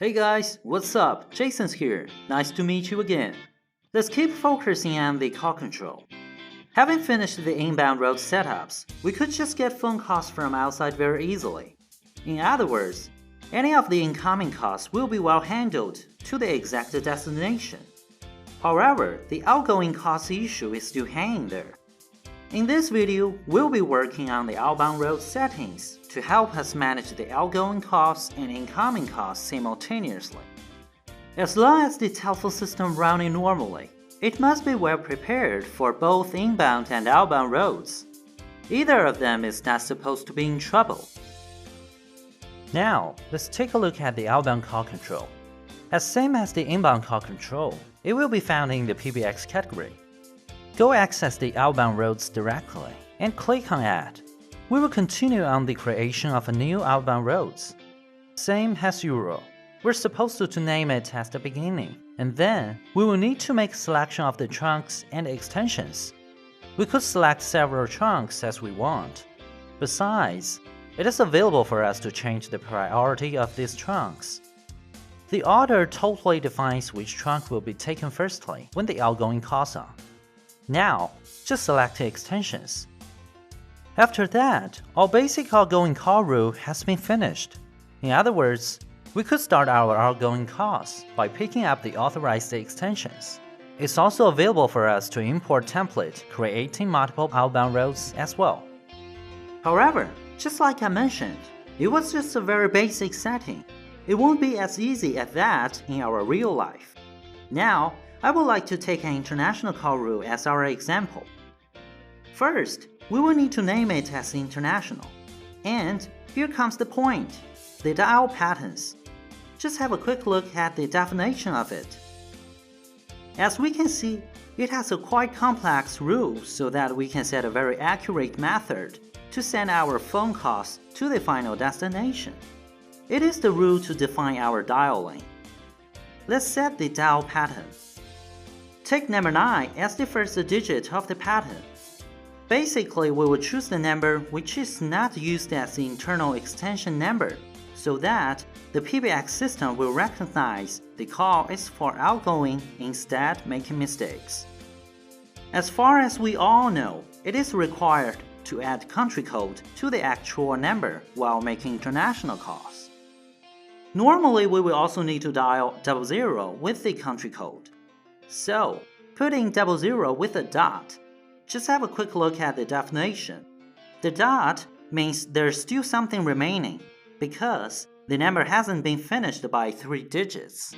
Hey guys, what's up? Jason's here. Nice to meet you again. Let's keep focusing on the call control. Having finished the inbound road setups, we could just get phone calls from outside very easily. In other words, any of the incoming calls will be well handled to the exact destination. However, the outgoing calls issue is still hanging there. In this video, we'll be working on the outbound road settings to help us manage the outgoing calls and incoming calls simultaneously. As long as the telephone system running normally, it must be well prepared for both inbound and outbound roads. Either of them is not supposed to be in trouble. Now, let's take a look at the outbound call control. As same as the inbound call control, it will be found in the PBX category. Go access the outbound roads directly and click on Add. We will continue on the creation of a new outbound roads. Same as usual, we're supposed to name it at the beginning, and then we will need to make selection of the trunks and extensions. We could select several trunks as we want. Besides, it is available for us to change the priority of these trunks. The order totally defines which trunk will be taken firstly when the outgoing calls are. Now, just select the extensions. After that, our basic outgoing call rule has been finished. In other words, we could start our outgoing calls by picking up the authorized extensions. It's also available for us to import template, creating multiple outbound roads as well. However, just like I mentioned, it was just a very basic setting. It won't be as easy as that in our real life. Now, I would like to take an international call rule as our example. First, we will need to name it as international. And here comes the point, the dial patterns. Just have a quick look at the definition of it. As we can see, it has a quite complex rule so that we can set a very accurate method to send our phone calls to the final destination. It is the rule to define our dialing. Let's set the dial pattern. Take number 9 as the first digit of the pattern. Basically, we will choose the number which is not used as the internal extension number, so that the PBX system will recognize the call is for outgoing instead making mistakes. As far as we all know, it is required to add country code to the actual number while making international calls. Normally, we will also need to dial 00 with the country code. So, putting 00 with a dot. Just have a quick look at the definition. The dot means there's still something remaining, because the number hasn't been finished by 3 digits.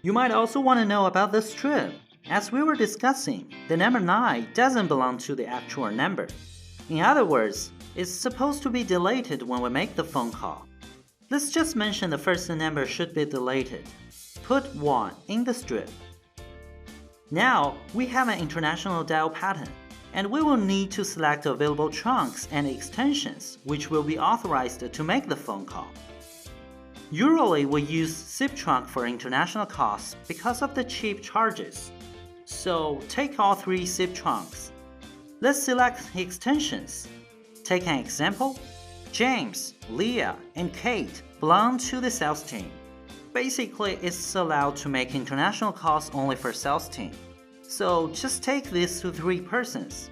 You might also want to know about the strip. As we were discussing, the number 9 doesn't belong to the actual number. In other words, it's supposed to be deleted when we make the phone call. Let's just mention the first number should be deleted. Put 1 in the strip. Now, we have an international dial pattern, and we will need to select available trunks and extensions which will be authorized to make the phone call. Usually, we use SIP trunk for international calls because of the cheap charges. So, take all 3 SIP trunks. Let's select extensions. Take an example. James, Leah, and Kate belong to the sales team. Basically, it's allowed to make international calls only for sales team. So just take these to 3 persons.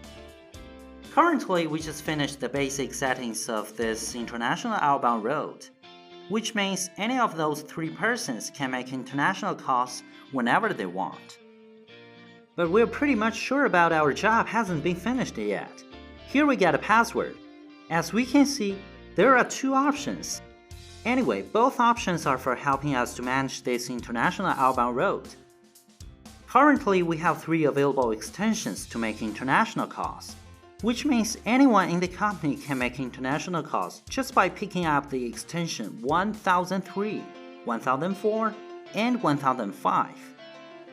Currently, we just finished the basic settings of this international outbound road, which means any of those 3 persons can make international calls whenever they want. But we're pretty much sure about our job hasn't been finished yet. Here we get a password. As we can see, there are 2 options. Anyway, both options are for helping us to manage this international outbound road. Currently, we have 3 available extensions to make international calls, which means anyone in the company can make international calls just by picking up the extension 1003, 1004, and 1005.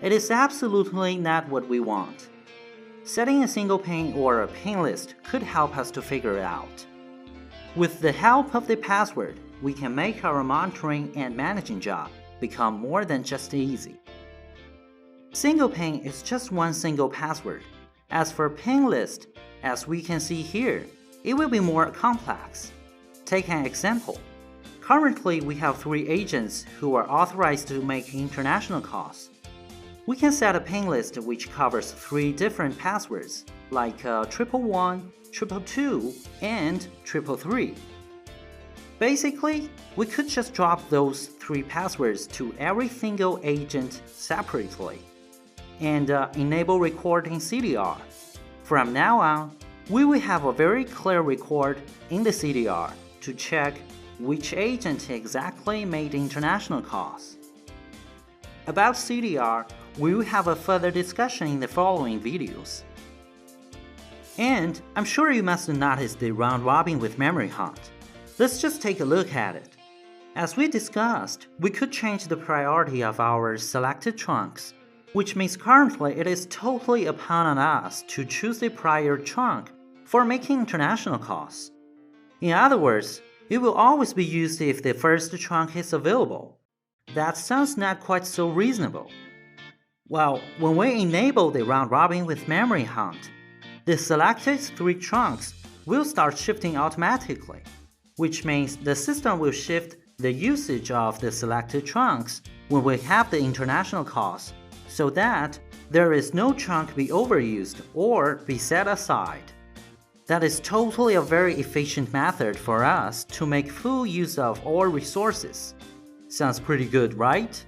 It is absolutely not what we want. Setting a single pane or a pane list could help us to figure it out. With the help of the password, we can make our monitoring and managing job become more than just easy. Single pane is just one single password. As for pane list, as we can see here, it will be more complex. Take an example. Currently, we have 3 agents who are authorized to make international calls. We can set a ping list which covers 3 different passwords, like 111, 222, and 333. Basically, we could just drop those 3 passwords to every single agent separately, and enable recording CDR. From now on, we will have a very clear record in the CDR to check which agent exactly made international calls. About CDR, we will have a further discussion in the following videos. And I'm sure you must have noticed the round robin with memory hunt. Let's just take a look at it. As we discussed, we could change the priority of our selected trunks, which means currently it is totally upon us to choose the prior trunk for making international calls. In other words, it will always be used if the first trunk is available. That sounds not quite so reasonable. Well, when we enable the round robin with memory hunt, the selected 3 trunks will start shifting automatically, which means the system will shift the usage of the selected trunks when we have the international calls, so that there is no chunk be overused or be set aside. That is totally a very efficient method for us to make full use of all resources. Sounds pretty good, right?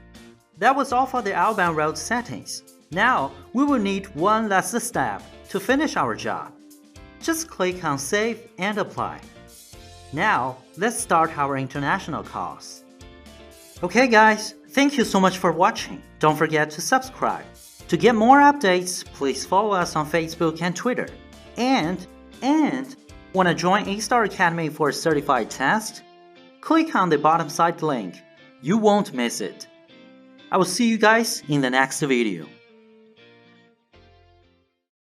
That was all for the outbound route settings. Now, we will need one last step to finish our job. Just click on Save and Apply. Now, let's start our international calls. Okay guys, thank you so much for watching. Don't forget to subscribe. To get more updates, please follow us on Facebook and Twitter. And want to join Yeastar Academy for a certified test? Click on the bottom side link. You won't miss it. I will see you guys in the next video.